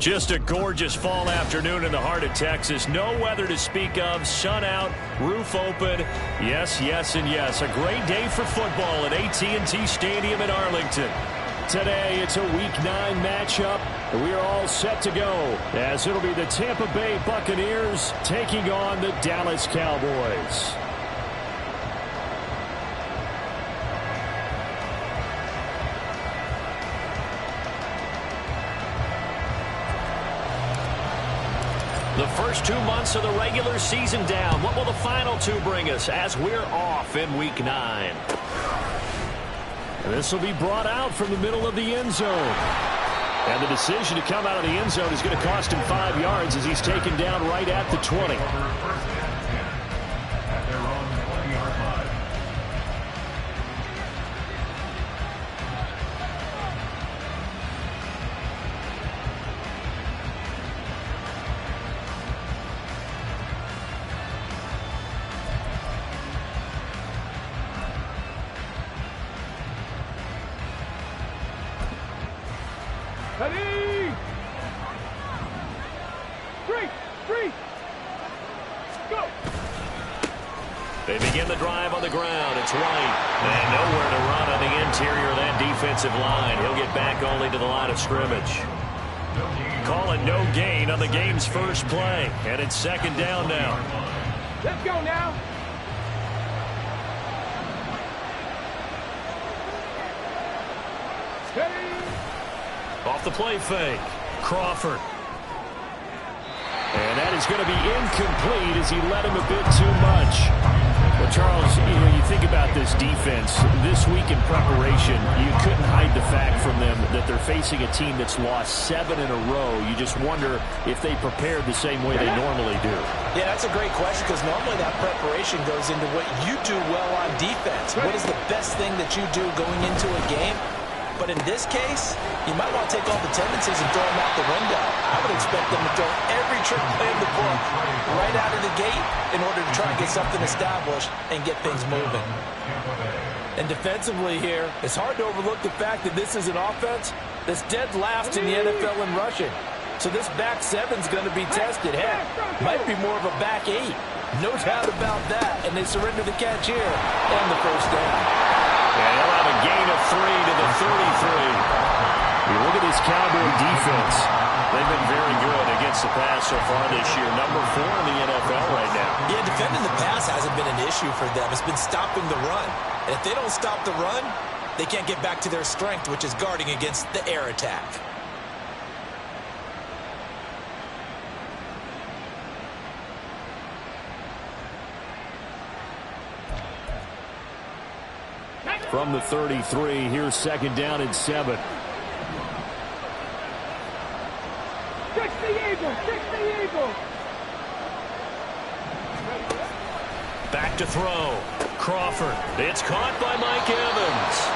Just a gorgeous fall afternoon in the heart of Texas. No weather to speak of. Sun out, roof open. Yes, yes, and yes. A great day for football at AT&T Stadium in Arlington. Today, it's a Week 9 matchup. We are all set to go as it'll be the Tampa Bay Buccaneers taking on the Dallas Cowboys. The first 2 months of the regular season down. What will the final 2 bring us as we're off in Week 9? This will be brought out from the middle of the end zone. And the decision to come out of the end zone is going to cost him 5 yards as he's taken down right at the 20. They begin the drive on the ground. It's White. And nowhere to run on the interior of that defensive line. He'll get back only to the line of scrimmage. Calling no gain on the game's first play. And it's second down now. Let's go now. Off the play fake. Crawford. And that is going to be incomplete as he led him a bit too much. Well, Charles, you think about this defense. This week in preparation, you couldn't hide the fact from them that they're facing a team that's lost 7 in a row. You just wonder if they prepared the same way they normally do. Yeah, that's a great question because normally that preparation goes into what you do well on defense. What is the best thing that you do going into a game? But in this case, you might want to take all the tendencies and throw them out the window. I would expect them to throw every trick play in the book right out of the gate in order to try and get something established and get things moving. And defensively here, it's hard to overlook the fact that this is an offense that's dead last in the NFL in rushing. So this back 7's going to be tested. Heck, might be more of a back 8. No doubt about that. And they surrender the catch here and the first down. And he'll have a gain of 3 to the 33. You look at this Cowboy defense. They've been very good against the pass so far this year. Number 4 in the NFL right now. Yeah, defending the pass hasn't been an issue for them. It's been stopping the run. And if they don't stop the run, they can't get back to their strength, which is guarding against the air attack. From the 33, here's second down and 7. Fix the Eagle! Fix the Eagle! Back to throw. Crawford. It's caught by Mike Evans.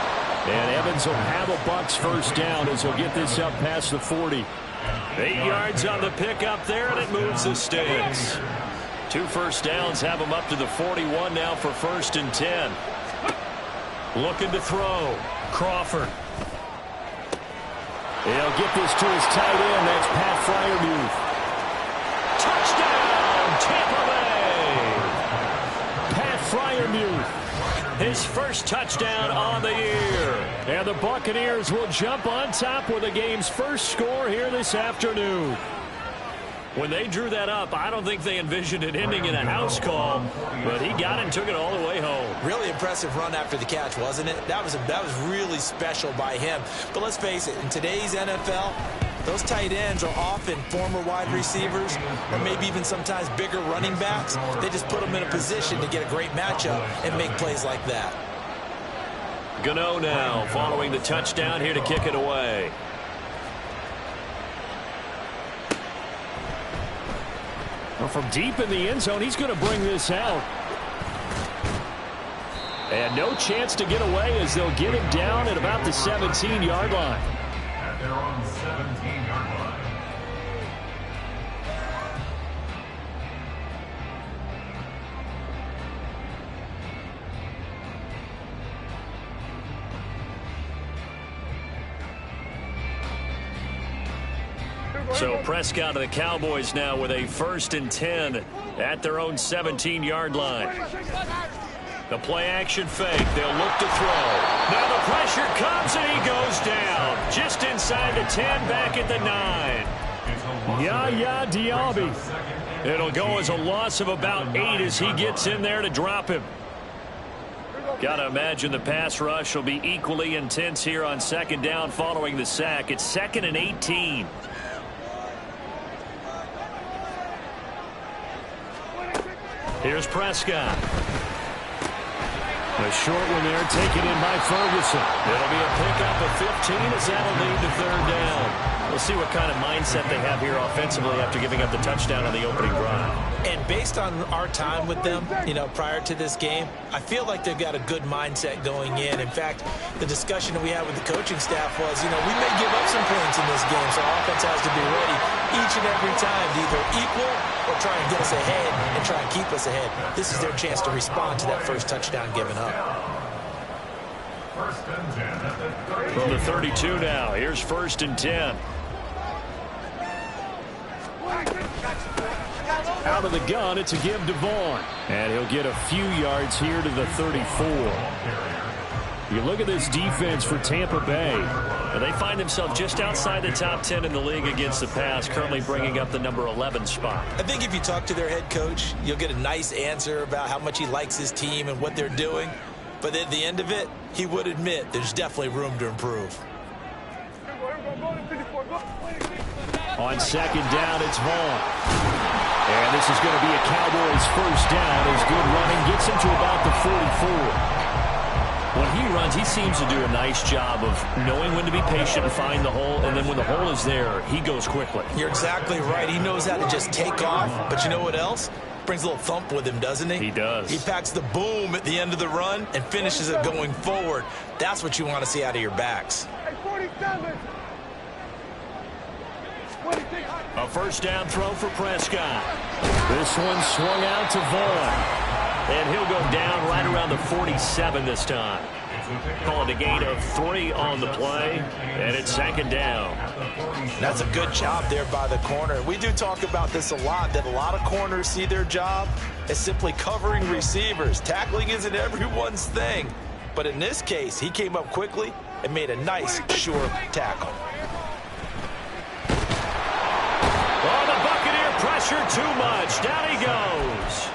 And Evans will have a Bucs first down as he'll get this up past the 40. 8 yards on the pickup there, and it moves the sticks. 2 first downs have him up to the 41 now for first and 10. Looking to throw. Crawford. He'll get this to his tight end. That's Pat Freiermuth. Touchdown, Tampa Bay. Pat Freiermuth. His first touchdown on the year. And the Buccaneers will jump on top with the game's first score here this afternoon. When they drew that up, I don't think they envisioned it ending in a house call, but he got it and took it all the way home. Really impressive run after the catch, wasn't it? That was really special by him. But let's face it, in today's NFL, those tight ends are often former wide receivers or maybe even sometimes bigger running backs. They just put them in a position to get a great matchup and make plays like that. Gano now following the touchdown here to kick it away. Well, from deep in the end zone, he's going to bring this out. And no chance to get away as they'll get him down at about the 17-yard line. At their own 17-yard line. So Prescott of the Cowboys now with a 1st and 10 at their own 17-yard line. The play-action fake. They'll look to throw. Now the pressure comes, and he goes down. Just inside the 10, back at the 9. Yaya Diaby. It'll go as a loss of about 8 as he gets in there to drop him. Got to imagine the pass rush will be equally intense here on 2nd down following the sack. It's 2nd and 18. Here's Prescott. A short one there, taken in by Ferguson. It'll be a pickup of 15 as that'll lead to 3rd down. We'll see what kind of mindset they have here offensively after giving up the touchdown on the opening drive. And based on our time with them, prior to this game, I feel like they've got a good mindset going in. In fact, the discussion that we had with the coaching staff was, we may give up some points in this game, so our offense has to be ready each and every time to either equal or try and get us ahead and try and keep us ahead. This is their chance to respond to that first touchdown given up. From the 32 now, here's 1st and 10. Out of the gun, it's a give to Vaughn. And he'll get a few yards here to the 34. You look at this defense for Tampa Bay. And they find themselves just outside the top 10 in the league against the pass, currently bringing up the number 11 spot. I think if you talk to their head coach, you'll get a nice answer about how much he likes his team and what they're doing. But at the end of it, he would admit there's definitely room to improve. On 2nd down, it's Vaughn. And this is going to be a Cowboys 1st down as good running gets him to about the 44. When he runs, he seems to do a nice job of knowing when to be patient and find the hole, and then when the hole is there, he goes quickly. You're exactly right. He knows how to just take off, but you know what else? Brings a little thump with him, doesn't he? He does. He packs the boom at the end of the run and finishes it going forward. That's what you want to see out of your backs. A 1st down throw for Prescott. This one swung out to Vaughn. And he'll go down right around the 47 this time. Calling a gain of 3 on the play, and it's 2nd down. That's a good job there by the corner. We do talk about this a lot, that a lot of corners see their job as simply covering receivers. Tackling isn't everyone's thing. But in this case, he came up quickly and made a nice, sure tackle. Oh, the Buccaneer pressure too much. Down he goes.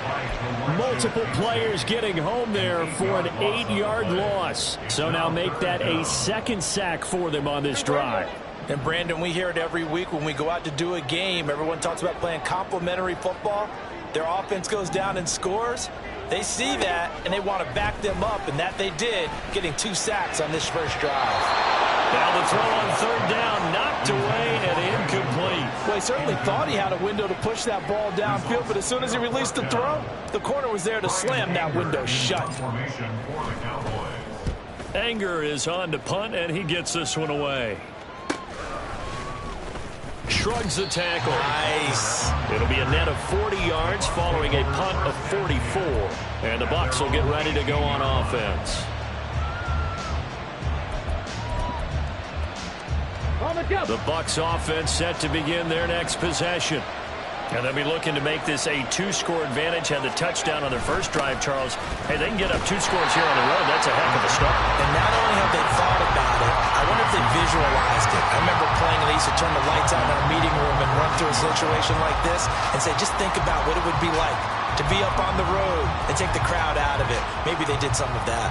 Multiple players getting home there for an 8-yard loss. So now make that a 2nd sack for them on this drive. And, Brandon, we hear it every week when we go out to do a game. Everyone talks about playing complementary football. Their offense goes down and scores. They see that, and they want to back them up, and that they did, getting 2 sacks on this first drive. Now the throw on 3rd down, knocked away and incomplete. Well, he certainly thought he had a window to push that ball downfield, but as soon as he released the throw, the corner was there to slam that window shut. Anger is on to punt, and he gets this one away. Shrugs the tackle. Nice. It'll be a net of 40 yards following a punt of 44. And the Bucs will get ready to go on offense. The Bucs offense set to begin their next possession. And they'll be looking to make this a 2-score advantage. Had the touchdown on their first drive, Charles. Hey, they can get up 2 scores here on the road. That's a heck of a start. And not only have they thought about it, I wonder if they visualized it. I remember playing, and they used to turn the lights on in our meeting room and run through a situation like this and say, just think about what it would be like to be up on the road and take the crowd out of it. Maybe they did some of that.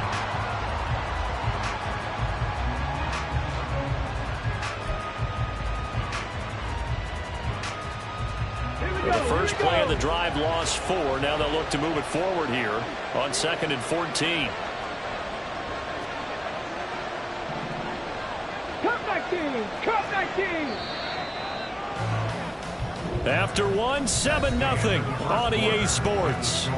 The first play of the drive lost 4. Now they'll look to move it forward here on 2nd and 14. Cut back team! Cut back team! After 1, 7-0 on EA Sports.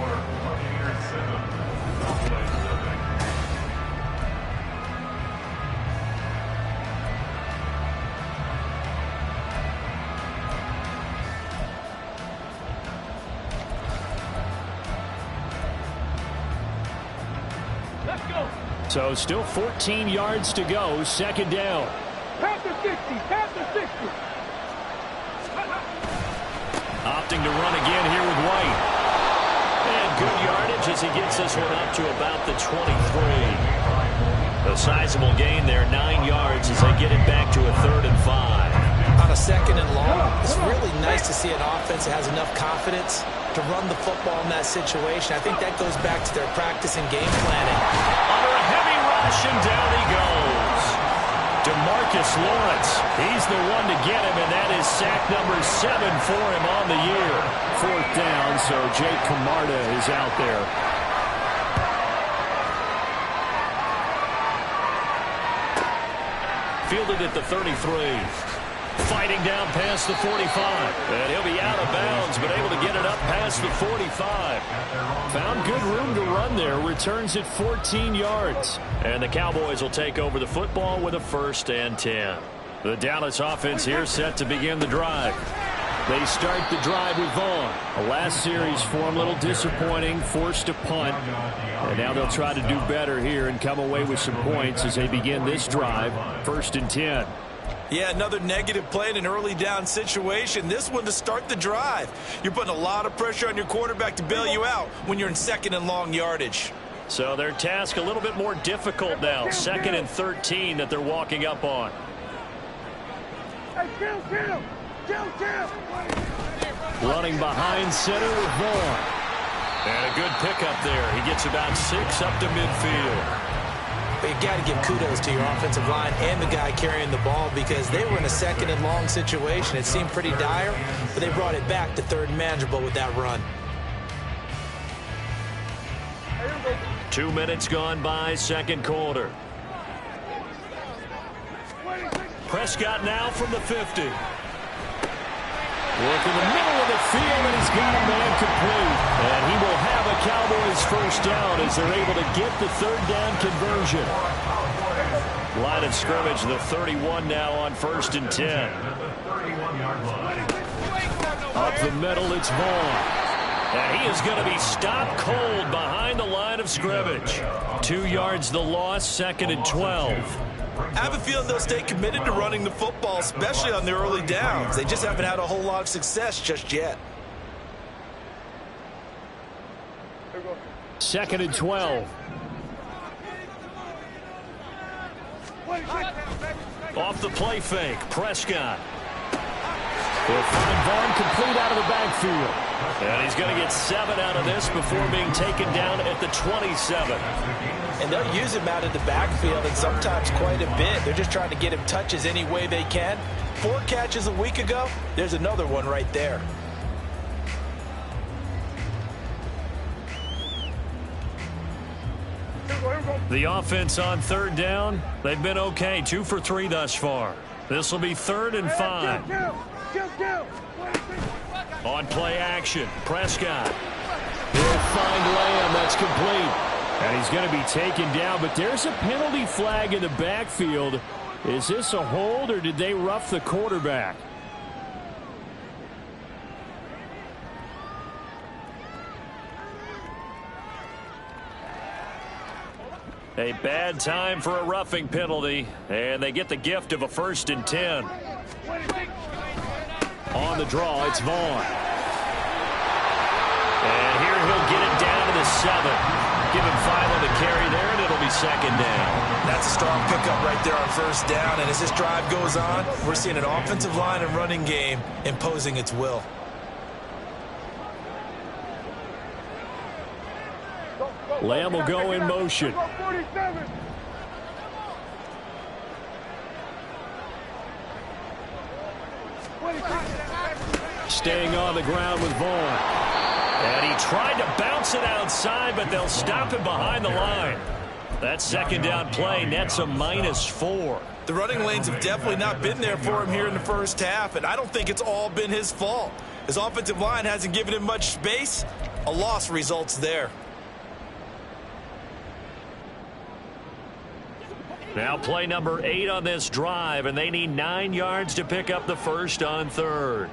So still 14 yards to go, 2nd down. Past the 60, past the 60. opting to run again here with White. And good yardage as he gets this one up to about the 23. A sizable gain there, 9 yards as they get it back to a 3rd and 5. On a 2nd and long, it's really nice to see an offense that has enough confidence to run the football in that situation. I think that goes back to their practice and game planning. Under a heavy rush, and down he goes. DeMarcus Lawrence, he's the one to get him, and that is sack number 7 for him on the year. 4th down, so Jake Camarda is out there. Fielded at the 33. Fighting down past the 45. And he'll be out of bounds, but able to get it up past the 45. Found good room to run there. Returns at 14 yards. And the Cowboys will take over the football with a 1st and 10. The Dallas offense here set to begin the drive. They start the drive with Vaughn. The last series for him, a little disappointing, forced a punt. And now they'll try to do better here and come away with some points as they begin this drive. 1st and 10. Yeah, another negative play in an early down situation. This one to start the drive. You're putting a lot of pressure on your quarterback to bail you out when you're in 2nd and long yardage. So their task a little bit more difficult now. 2nd and 13 that they're walking up on. Running behind center with Vaughn. And a good pickup there. He gets about 6 up to midfield. But you got to give kudos to your offensive line and the guy carrying the ball because they were in a 2nd and long situation. It seemed pretty dire, but they brought it back to 3rd and manageable with that run. 2 minutes gone by, 2nd quarter. Prescott now from the 50. Work in the middle of the field, and he's got a man complete. And he will have a Cowboys 1st down as they're able to get the 3rd down conversion. Line of scrimmage, the 31 now on 1st and 10. Up the middle, it's Vaughn. And he is going to be stopped cold behind the line of scrimmage. 2 yards the loss, 2nd and 12. I have a feeling they'll stay committed to running the football, especially on their early downs. They just haven't had a whole lot of success just yet. 2nd and 12. Off the play fake, Prescott. He'll find Vaughn complete out of the backfield. And he's going to get 7 out of this before being taken down at the 27. And they'll use him out of the backfield, and sometimes quite a bit. They're just trying to get him touches any way they can. 4 catches a week ago. There's another one right there. The offense on 3rd down, they've been okay. 2 for 3 thus far. This will be 3rd and 5. On play action, Prescott. He'll find Lamb. That's complete. And he's going to be taken down, but there's a penalty flag in the backfield. Is this a hold, or did they rough the quarterback? A bad time for a roughing penalty, and they get the gift of a 1st and 10. On the draw, it's Vaughn. And here he'll get it down to the 7. Give him 5 on the carry there, and it'll be 2nd down. That's a strong pickup right there on 1st down, and as this drive goes on, we're seeing an offensive line and running game imposing its will. Lamb will go in motion. Staying on the ground with Vaughn. And he tried to bounce it outside, but they'll stop him behind the line. That 2nd down play nets a -4. The running lanes have definitely not been there for him here in the 1st half, and I don't think it's all been his fault. His offensive line hasn't given him much space. A loss results there. Now play number 8 on this drive, and they need 9 yards to pick up the 1st on 3rd.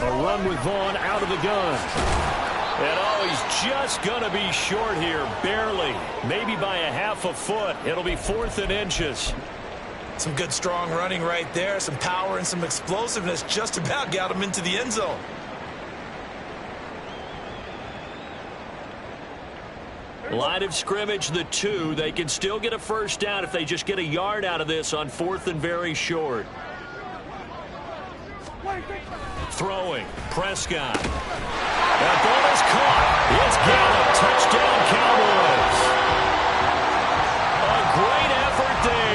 A run with Vaughn out of the gun. And oh, he's just going to be short here, barely. Maybe by a half a foot. It'll be 4th and inches. Some good strong running right there. Some power and some explosiveness just about got him into the end zone. Line of scrimmage, the 2. They can still get a first down if they just get a yard out of this on 4th and very short. Throwing, Prescott. That ball is caught. It's Gallup. Touchdown, Cowboys. A great effort there.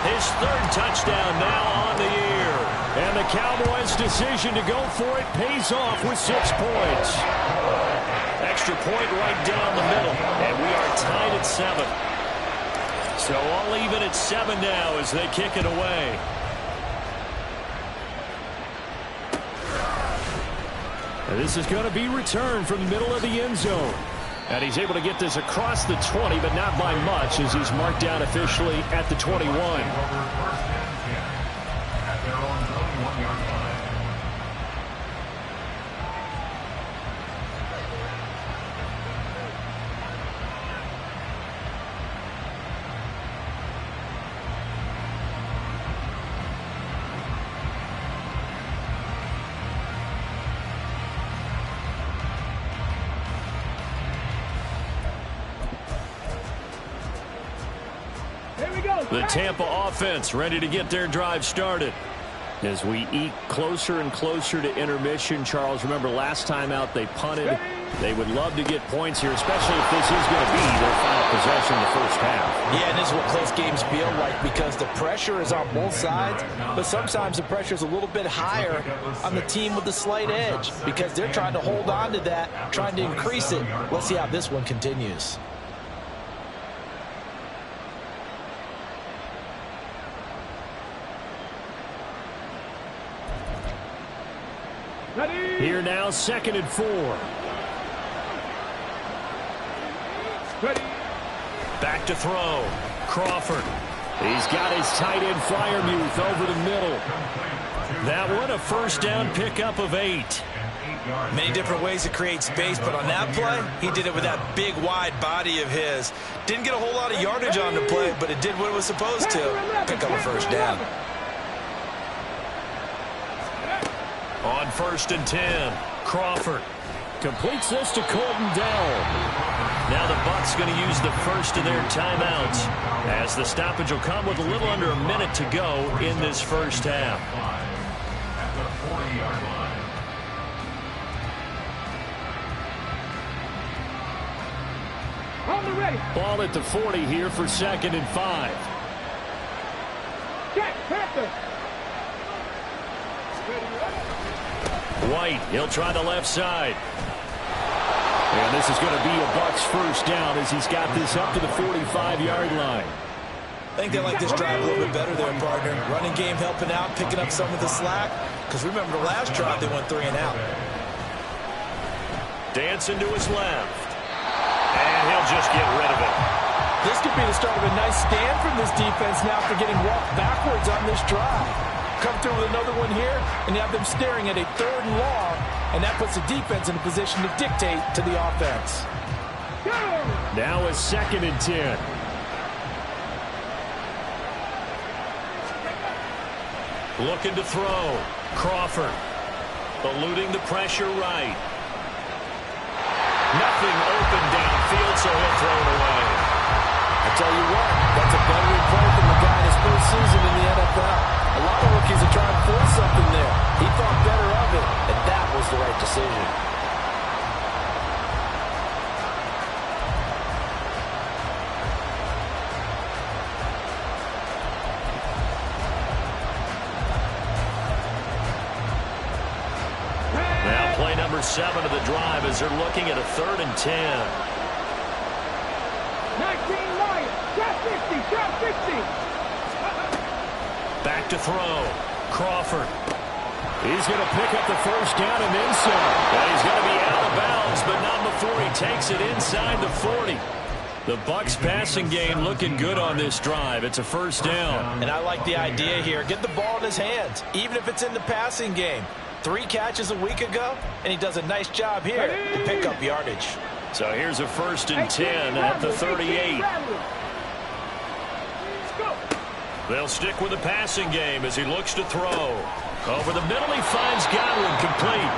His 3rd touchdown now on the year. And the Cowboys' decision to go for it pays off with 6 points. Extra point right down the middle. And we are tied at 7. So all even at 7 now as they kick it away. And this is going to be returned from the middle of the end zone. And he's able to get this across the 20, but not by much as he's marked down officially at the 21. At their own 21-yard line. The Tampa offense ready to get their drive started. As we eke closer and closer to intermission, Charles, remember last time out they punted. They would love to get points here, especially if this is going to be their final possession in the first half. Yeah, and this is what close games feel like because the pressure is on both sides, but sometimes the pressure is a little bit higher on the team with the slight edge because they're trying to hold on to that, trying to increase it. Let's see how this one continues. Here now, 2nd and 4. Back to throw. Crawford. He's got his tight end Freiermuth over the middle. That one a first down pickup of 8. Many different ways to create space, but on that play, he did it with that big, wide body of his. Didn't get a whole lot of yardage on the play, but it did what it was supposed to. Pick up a first down. On 1st and 10, Crawford completes this to Colton Dell. Now the Bucs going to use the first of their timeouts as the stoppage will come with a little under a minute to go in this first half. At the 40-yard line. On the ready. Ball at the 40 here for 2nd and 5. Check, Panther. White, he'll try the left side. And this is going to be a Bucs first down as he's got this up to the 45-yard line. I think they like this drive a little bit better there, partner. Running game helping out, picking up some of the slack. Because remember the last drive, they went 3 and out. Dancing to his left. And he'll just get rid of it. This could be the start of a nice stand from this defense now after getting walked backwards on this drive. Come through with another one here, and you have them staring at a 3rd and long, and that puts the defense in a position to dictate to the offense. Now a 2nd and 10. Looking to throw. Crawford. Eluding the pressure right. Nothing open downfield, so he'll throw it away. I tell you what, that's a better report than the guy in his first season in the NFL. A lot of rookies are trying to force something there. He thought better of it, and that was the right decision. Now play number 7 of the drive as they're looking at a 3rd and 10. 19 Lions. Trap 50. Trap 50. Back to throw. Crawford. He's going to pick up the first down and then some. And he's going to be out of bounds, but not before he takes it inside the 40. The Bucs passing game looking good on this drive. It's a first down. And I like the idea here. Get the ball in his hands, even if it's in the passing game. 3 catches a week ago, and he does a nice job here to pick up yardage. So here's a 1st and 10 at the 38. They'll stick with the passing game as he looks to throw. Over the middle, he finds Godwin complete.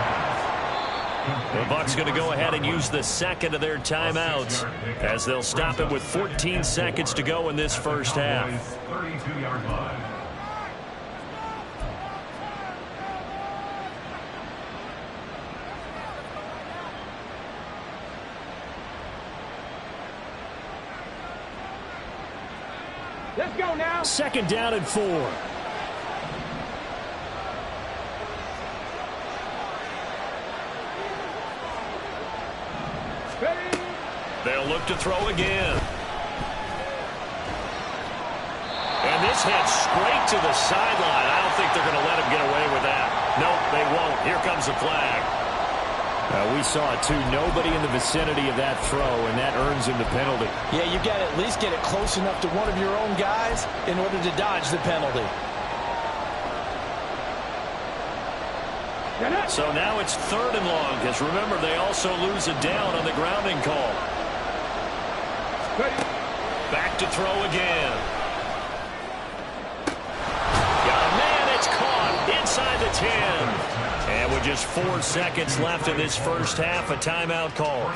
The Bucs going to go ahead and use the second of their timeouts as they'll stop him with 14 seconds to go in this first half. 32-yard line. Let's go now. Second down and 4. Ready. They'll look to throw again. And this heads straight to the sideline. I don't think they're going to let him get away with that. Nope, they won't. Here comes the flag. We saw it, too. Nobody in the vicinity of that throw, and that earns him the penalty. Yeah, you got to at least get it close enough to one of your own guys in order to dodge the penalty. So now it's 3rd and long, because remember, they also lose a down on the grounding call. Back to throw again. Got a man, it's caught inside the 10. And with just 4 seconds left in this first half, a timeout call.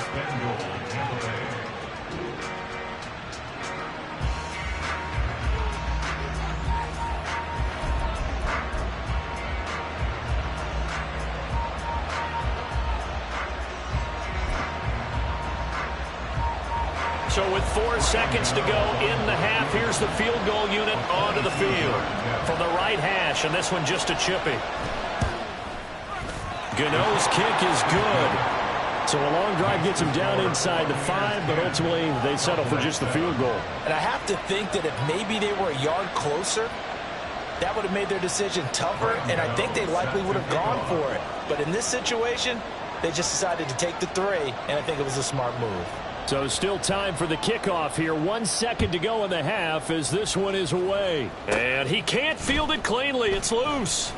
So with 4 seconds to go in the half, here's the field goal unit onto the field. From the right hash, and this one just a chippy. Gano's kick is good. So a long drive gets him down inside the 5, but ultimately they settle for just the field goal. And I have to think that if maybe they were a yard closer, that would have made their decision tougher, and I think they likely would have gone for it. But in this situation, they just decided to take the 3, and I think it was a smart move. So still time for the kickoff here. 1 second to go in the half as this one is away. And he can't field it cleanly. It's loose.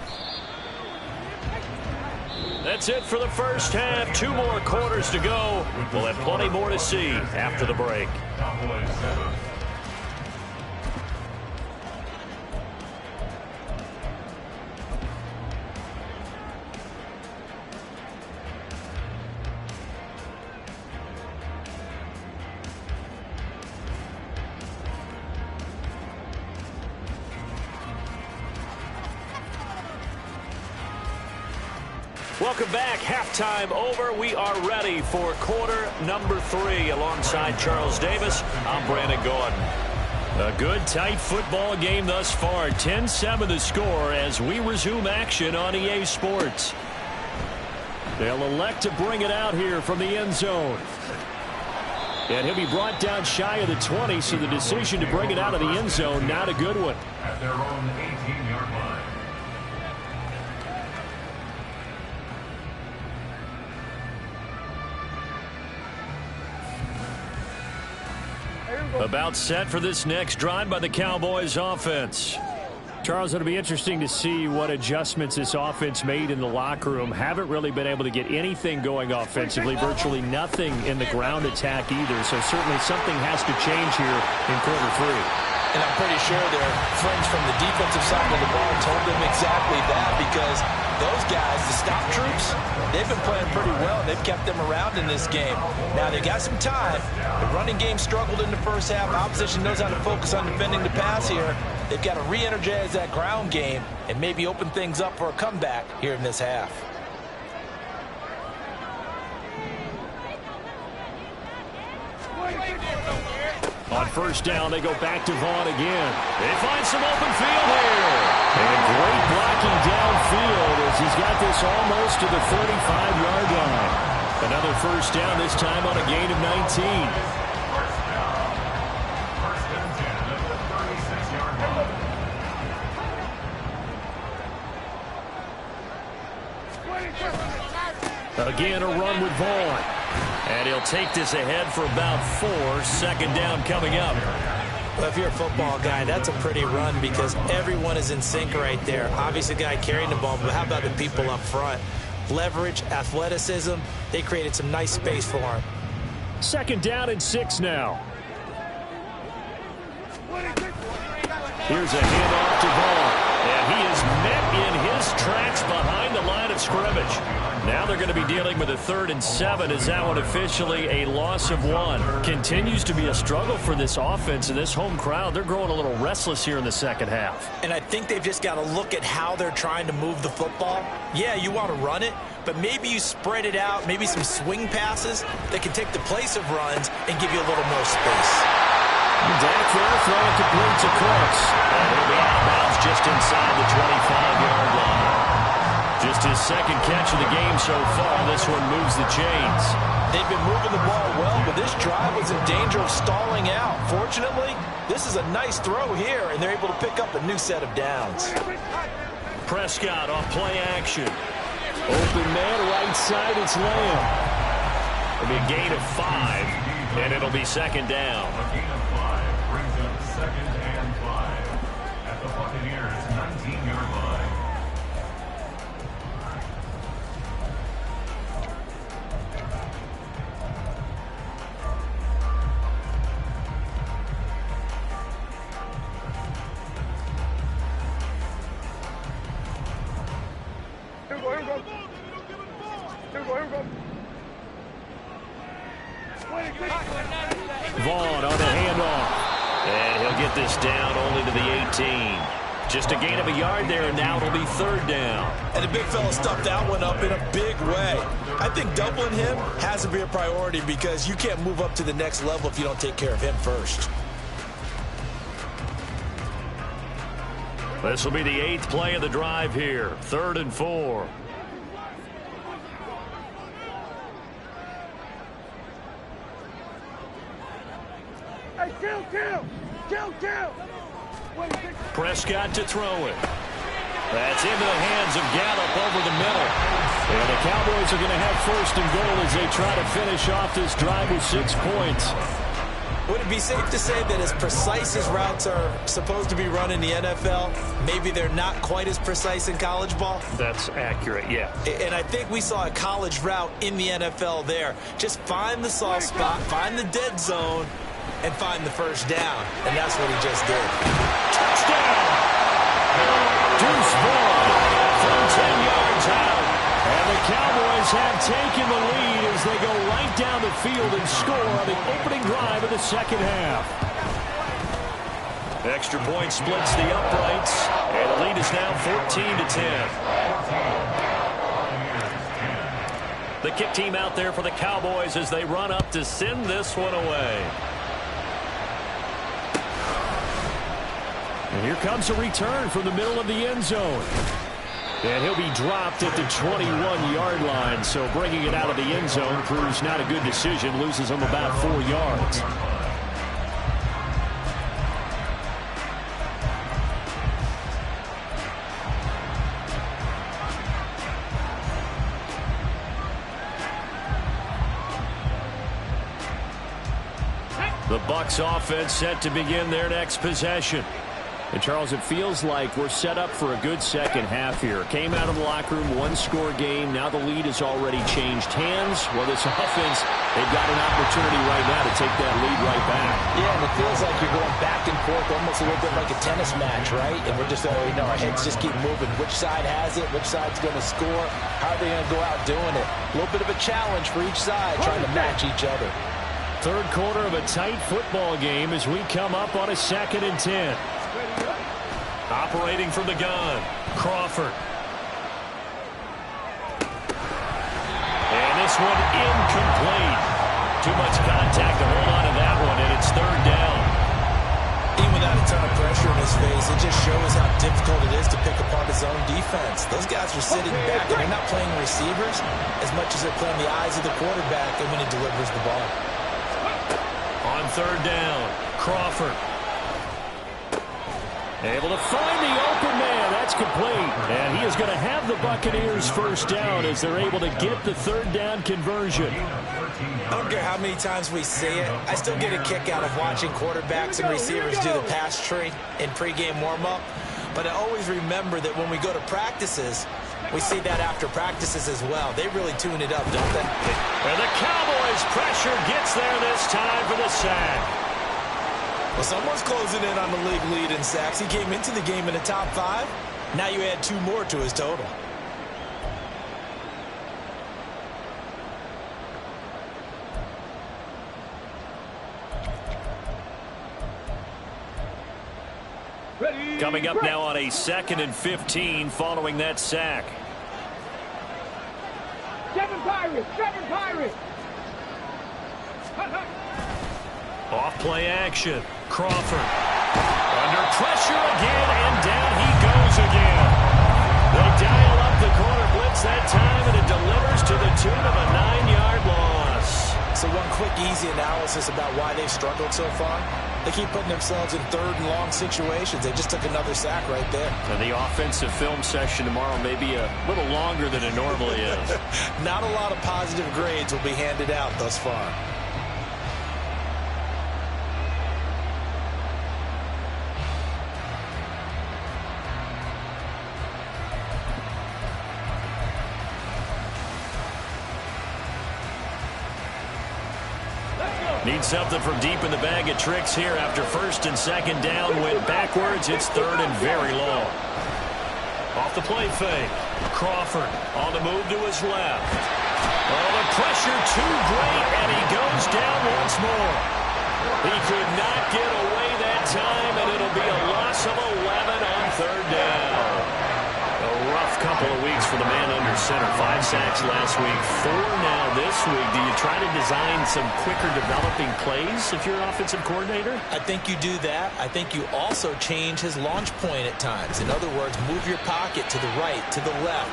That's it for the first half. 2 more quarters to go. We'll have plenty more to see after the break. Welcome back. Halftime over. We are ready for quarter number 3 alongside Charles Davis. I'm Brandon Gordon. A good, tight football game thus far. 10-7 the score as we resume action on EA Sports. They'll elect to bring it out here from the end zone. And he'll be brought down shy of the 20, so the decision to bring it out of the end zone, not a good one. At their own 18-yard line. About set for this next drive by the Cowboys offense. Charles, it'll be interesting to see what adjustments this offense made in the locker room. Haven't really been able to get anything going offensively, virtually nothing in the ground attack either. So certainly something has to change here in quarter 3. And I'm pretty sure their friends from the defensive side of the ball told them exactly that, because those guys, the stop troops, they've been playing pretty well. They've kept them around in this game. Now, they got some time. The running game struggled in the first half. Opposition knows how to focus on defending the pass here. They've got to re-energize that ground game and maybe open things up for a comeback here in this half. On first down, they go back to Vaughn again. They find some open field here. And great blocking downfield as he's got this almost to the 35-yard line. Another first down, this time on a gain of 19. Again, a run with Vaughn. And he'll take this ahead for about 4. Second down coming up. Well, if you're a football guy, that's a pretty run because everyone is in sync right there. Obviously, the guy carrying the ball, but how about the people up front? Leverage, athleticism, they created some nice space for him. Second down and 6 now. Here's a handoff to Vaughn. And he is met in his tracks behind the line of scrimmage. Now they're going to be dealing with a 3rd and 7 as that one officially a loss of 1. Continues to be a struggle for this offense and this home crowd. They're growing a little restless here in the second half. And I think they've just got to look at how they're trying to move the football. Yeah, you want to run it, but maybe you spread it out, maybe some swing passes that can take the place of runs and give you a little more space. Dak there, throw it complete to Cooks. And he'll be out of bounds just inside the 25-yard line. Just his second catch of the game so far. This one moves the chains. They've been moving the ball well, but this drive was in danger of stalling out. Fortunately, this is a nice throw here, and they're able to pick up a new set of downs. Prescott off play action. Open man, right side, it's Lamb. It'll be a gain of 5, and it'll be second down. A gain of 5 brings up 2nd and 5 at the Buccaneers' 19-yard line. Vaughn on the handoff. And he'll get this down only to the 18. Just a gain of a yard there, and now it'll be 3rd down. And the big fella stuffed that one up in a big way. I think doubling him has to be a priority because you can't move up to the next level if you don't take care of him first. This will be the 8th play of the drive here. 3rd and 4. Hey, kill! Prescott to throw it. That's into the hands of Gallup over the middle. And the Cowboys are going to have 1st and goal as they try to finish off this drive with 6 points. Would it be safe to say that as precise as routes are supposed to be run in the NFL, maybe they're not quite as precise in college ball? That's accurate, yeah. And I think we saw a college route in the NFL there. Just find the soft spot, find the dead zone, and find the 1st down. And that's what he just did. Touchdown! Deuce Vaughn from 10 yards out. And the Cowboys have taken the lead as they go right down the field and score on the opening drive of the second half. Extra point splits the uprights, and the lead is now 14-10. The kick team out there for the Cowboys as they run up to send this one away. And here comes a return from the middle of the end zone. And he'll be dropped at the 21-yard line, so bringing it out of the end zone proves not a good decision, loses him about 4 yards. The Bucs offense set to begin their next possession. And, Charles, it feels like we're set up for a good second half here. Came out of the locker room, 1-score game. Now the lead has already changed hands. Well, this offense, they've got an opportunity right now to take that lead right back. Yeah, and it feels like you're going back and forth almost a little bit like a tennis match, right? And we're just, our heads just keep moving. Which side has it? Which side's going to score? How are they going to go out doing it? A little bit of a challenge for each side, trying to match each other. Third quarter of a tight football game as we come up on a 2nd and 10. Operating from the gun, Crawford. And this one incomplete. Too much contact to hold on to that one, and it's 3rd down. Even without a ton of pressure in his face, it just shows how difficult it is to pick apart his own defense. Those guys are sitting back, and they're not playing receivers as much as they're playing the eyes of the quarterback and when he delivers the ball. On 3rd down, Crawford. Able to find the open man. That's complete. And he is going to have the Buccaneers 1st down as they're able to get the 3rd down conversion. I don't care how many times we see it. I still get a kick out of watching quarterbacks and receivers do the pass tree in pregame warm-up. But I always remember that when we go to practices, we see that after practices as well. They really tune it up, don't they? And the Cowboys' pressure gets there this time for the sack. Well, someone's closing in on the league lead in sacks. He came into the game in the top 5. Now you add 2 more to his total. Coming up now on a 2nd and 15 following that sack. 7 Pirates! 7 Pirates! Off play action. Crawford. Under pressure again, and down he goes again. They dial up the corner blitz that time, and it delivers to the tune of a 9-yard loss. So one quick, easy analysis about why they've struggled so far. They keep putting themselves in 3rd and long situations. They just took another sack right there. And the offensive film session tomorrow may be a little longer than it normally is. Not a lot of positive grades will be handed out thus far. Need something from deep in the bag of tricks here after 1st and 2nd down. Went backwards. It's 3rd and very long. Off the play fake. Crawford on the move to his left. Oh, the pressure too great, and he goes down once more. He could not get away that time, and it'll be a loss of 11 on 3rd down. A rough couple of weeks for the man under center. 5 sacks last week, 4 now this week. Do you try to design some quicker developing plays if you're an offensive coordinator? I think you do that. I think you also change his launch point at times. In other words, move your pocket to the right, to the left,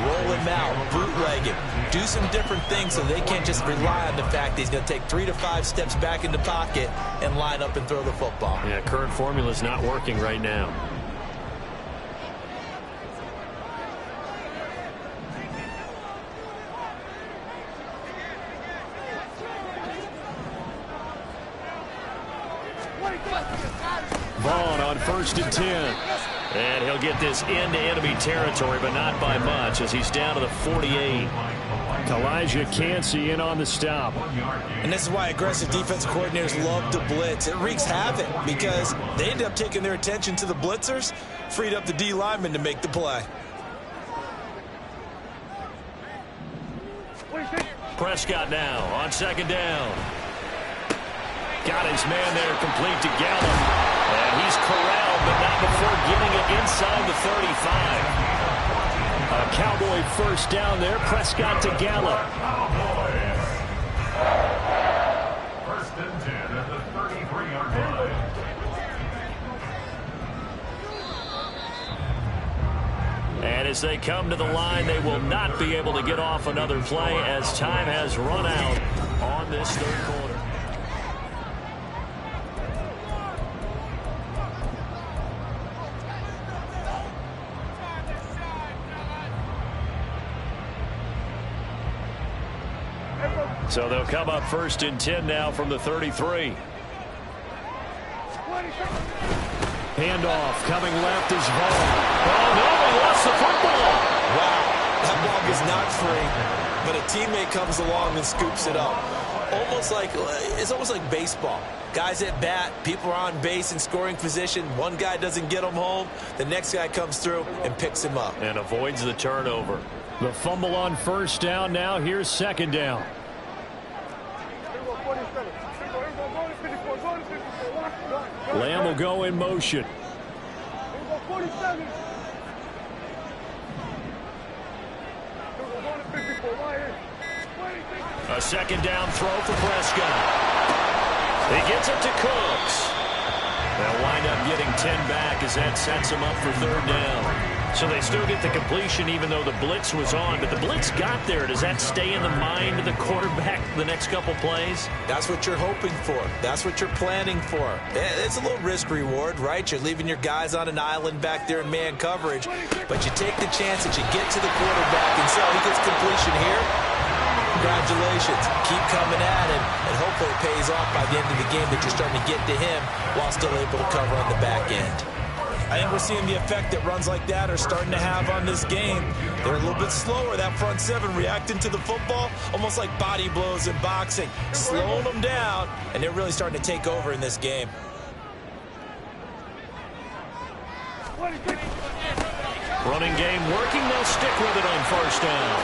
roll him out, bootleg him. Do some different things so they can't just rely on the fact that he's going to take 3 to 5 steps back in the pocket and line up and throw the football. Yeah, current formula is not working right now. Vaughn on 1st and 10. And he'll get this into enemy territory, but not by much as he's down to the 48. Elijah Cansey in on the stop. And this is why aggressive defensive coordinators love to blitz. It wreaks havoc because they end up taking their attention to the blitzers, freed up the D lineman to make the play. Prescott now on 2nd down. Got his man there complete to Gallup. And he's corralled, but not before getting it inside the 35. A Cowboy 1st down there. Prescott to Gallup. 1st and 10 at the 33-yard line. And as they come to the line, they will not be able to get off another play as time has run out on this 3rd quarter. So they'll come up 1st and 10 now from the 33. Handoff coming left is Vaughn. Oh, no, he lost the football. Wow, that ball is not free, but a teammate comes along and scoops it up. It's almost like baseball. Guys at bat, people are on base in scoring position. One guy doesn't get him home. The next guy comes through and picks him up. And avoids the turnover. The fumble on 1st down now. Here's 2nd down. Lamb will go in motion. A 2nd down throw for Prescott. He gets it to Cooks. They'll wind up getting 10 back as that sets him up for 3rd down. So they still get the completion even though the blitz was on. But the blitz got there. Does that stay in the mind of the quarterback the next couple plays? That's what you're hoping for. That's what you're planning for. It's a little risk reward, right? You're leaving your guys on an island back there in man coverage. But you take the chance that you get to the quarterback and say, oh, he gets completion here. Congratulations. Keep coming at him, and hopefully it pays off by the end of the game that you're starting to get to him while still able to cover on the back end. I think we're seeing the effect that runs like that are starting to have on this game. They're a little bit slower, that front 7, reacting to the football, almost like body blows in boxing, slowing them down, and they're really starting to take over in this game. Running game working. They'll stick with it on first down.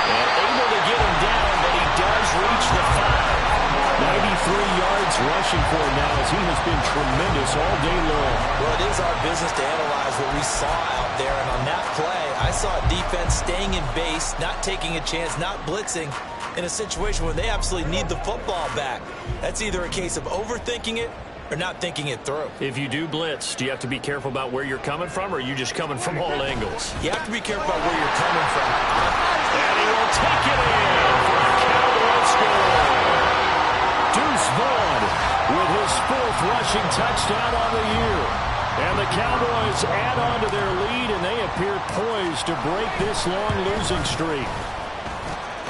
And able to get him down, but he does reach the 5. 93 yards rushing for him now as he has been tremendous all day long. Well, it is our business to analyze what we saw out there. And on that play, I saw a defense staying in base, not taking a chance, not blitzing in a situation where they absolutely need the football back. That's either a case of overthinking it or not thinking it through. If you do blitz, do you have to be careful about where you're coming from, or are you just coming from all angles? You have to be careful about where you're coming from. And he will take it in for a Cowboy score. Deuce Vaughn with his 4th rushing touchdown on the year. And the Cowboys add on to their lead, and they appear poised to break this long losing streak.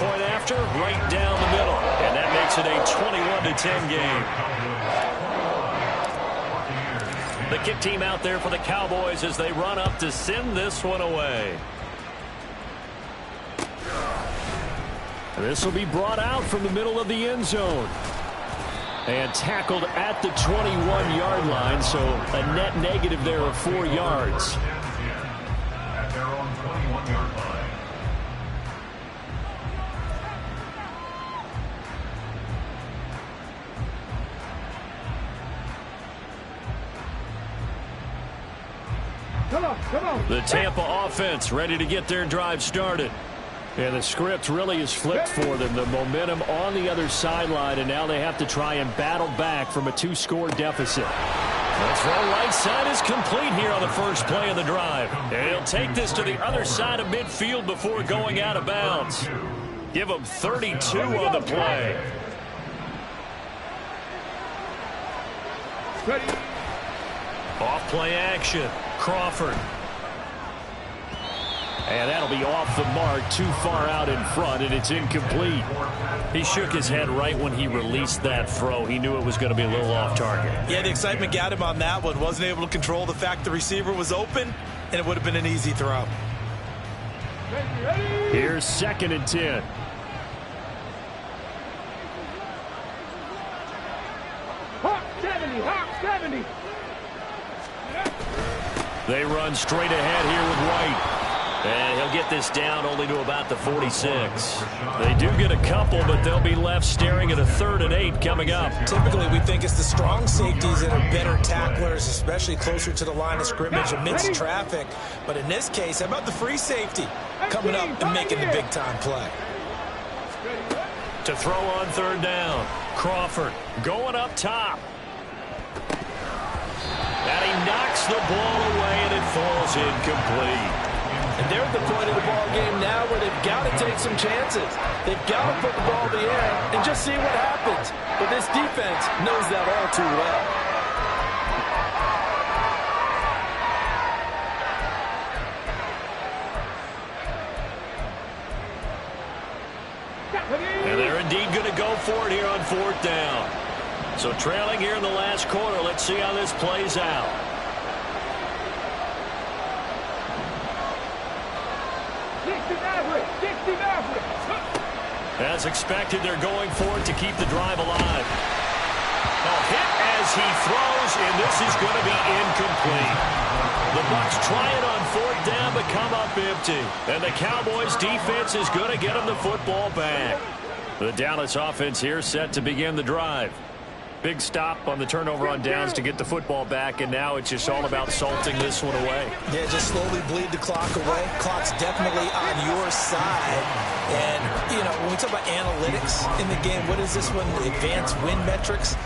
Point after, right down the middle. And that makes it a 21-10 game. The kick team out there for the Cowboys as they run up to send this one away. This will be brought out from the middle of the end zone. And tackled at the 21-yard line, so a net negative there of 4 yards. At their own 21-yard line. Come on. The Tampa offense ready to get their drive started. And the script really is flipped for them. The momentum on the other sideline, and now they have to try and battle back from a 2-score deficit. The throw right side is complete here on the first play of the drive. And he'll take this to the other side of midfield before going out of bounds. Give him 32 on the play. Ready. Off play action. Crawford. And that'll be off the mark, too far out in front, and it's incomplete. He shook his head right when he released that throw. He knew it was going to be a little off target. Yeah, the excitement got him on that one. Wasn't able to control the fact the receiver was open, and it would have been an easy throw. Here's 2nd and 10. Hawk 70. They run straight ahead here with White. And he'll get this down only to about the 46. They do get a couple, but they'll be left staring at a 3rd and 8 coming up. Typically, we think it's the strong safeties that are better tacklers, especially closer to the line of scrimmage amidst traffic. But in this case, how about the free safety coming up and making the big-time play? To throw on 3rd down. Crawford going up top. And he knocks the ball away, and it falls incomplete. And they're at the point of the ball game now where they've got to take some chances. They've got to put the ball in the air and just see what happens. But this defense knows that all too well. And they're indeed going to go for it here on 4th down. So trailing here in the last quarter. Let's see how this plays out. As expected, they're going for it to keep the drive alive. A hit as he throws, and this is going to be incomplete. The Bucs try it on 4th down, but come up empty. And the Cowboys defense is going to get them the football back. The Dallas offense here set to begin the drive. Big stop on the turnover on downs to get the football back, and now it's just all about salting this one away. Yeah, just slowly bleed the clock away. Clock's definitely on your side. And, you know, when we talk about analytics in the game, what is this one? Advanced win metrics?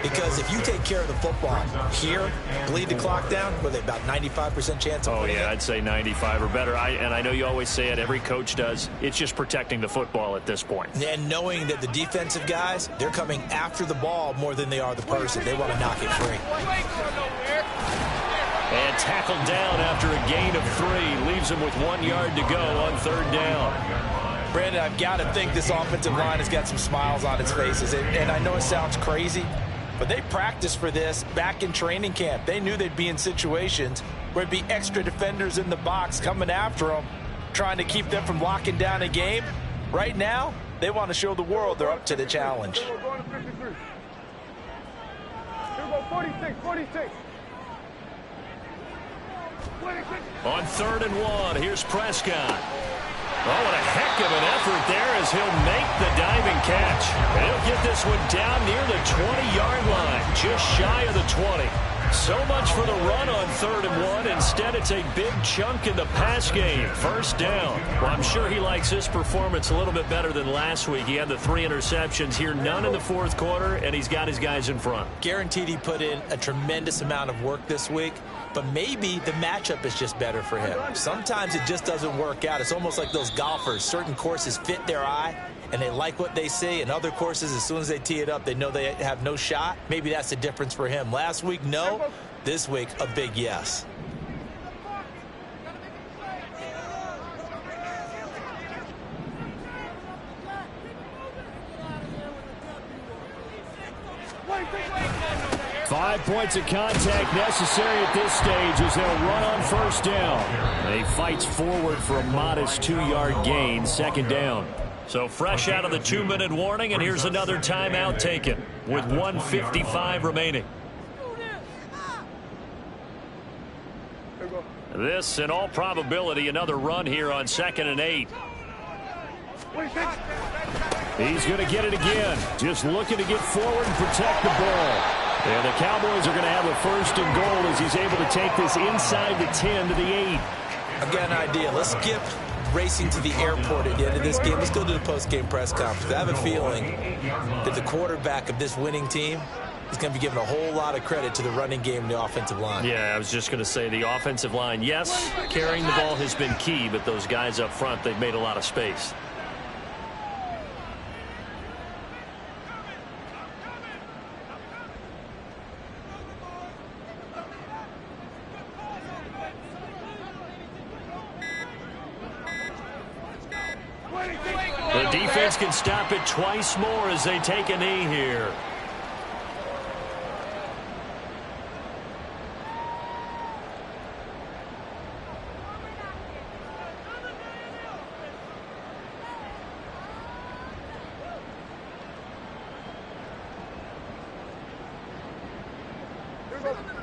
Because if you take care of the football here, bleed the clock down, with about 95% chance of winning. Oh, yeah, I'd say 95 or better. And I know you always say it, every coach does. It's just protecting the football at this point. And knowing that the defensive guys, they're coming after the ball more than they are the person. They want to knock it free. And tackled down after a gain of 3. Leaves him with 1 yard to go on 3rd down. Brandon, I've got to think this offensive line has got some smiles on its faces. And I know it sounds crazy, but they practiced for this back in training camp. They knew they'd be in situations where it'd be extra defenders in the box coming after them, trying to keep them from locking down a game. Right now, they want to show the world they're up to the challenge. Here we go, 46. On 3rd and 1, here's Prescott. Oh, what a heck of an effort there as he'll make the diving catch. And he'll get this one down near the 20-yard line, just shy of the 20. So much for the run on 3rd and 1. Instead, it's a big chunk in the pass game. 1st down. Well, I'm sure he likes his performance a little bit better than last week. He had the 3 interceptions here, none in the 4th quarter, and he's got his guys in front. Guaranteed he put in a tremendous amount of work this week, but maybe the matchup is just better for him. Sometimes it just doesn't work out. It's almost like those golfers. Certain courses fit their eye, and they like what they see. And other courses, as soon as they tee it up, they know they have no shot. Maybe that's the difference for him. Last week, no. This week, a big yes. Five points of contact necessary at this stage as they'll run on 1st down. And he fights forward for a modest 2-yard gain, 2nd down. So fresh out of the 2-minute warning, and here's another timeout taken with 1:55 remaining. This, in all probability, another run here on 2nd and 8. He's going to get it again. Just looking to get forward and protect the ball. And the Cowboys are going to have a 1st and goal as he's able to take this inside the 10 to the 8. I've got an idea. Let's skip racing to the airport at the end of this game. Let's go to the post-game press conference. I have a feeling that the quarterback of this winning team is going to be given a whole lot of credit to the running game and the offensive line. Yeah, I was just going to say the offensive line, yes, carrying the ball has been key, but those guys up front, they've made a lot of space. The defense can stop it twice more as they take a knee here. Here we go.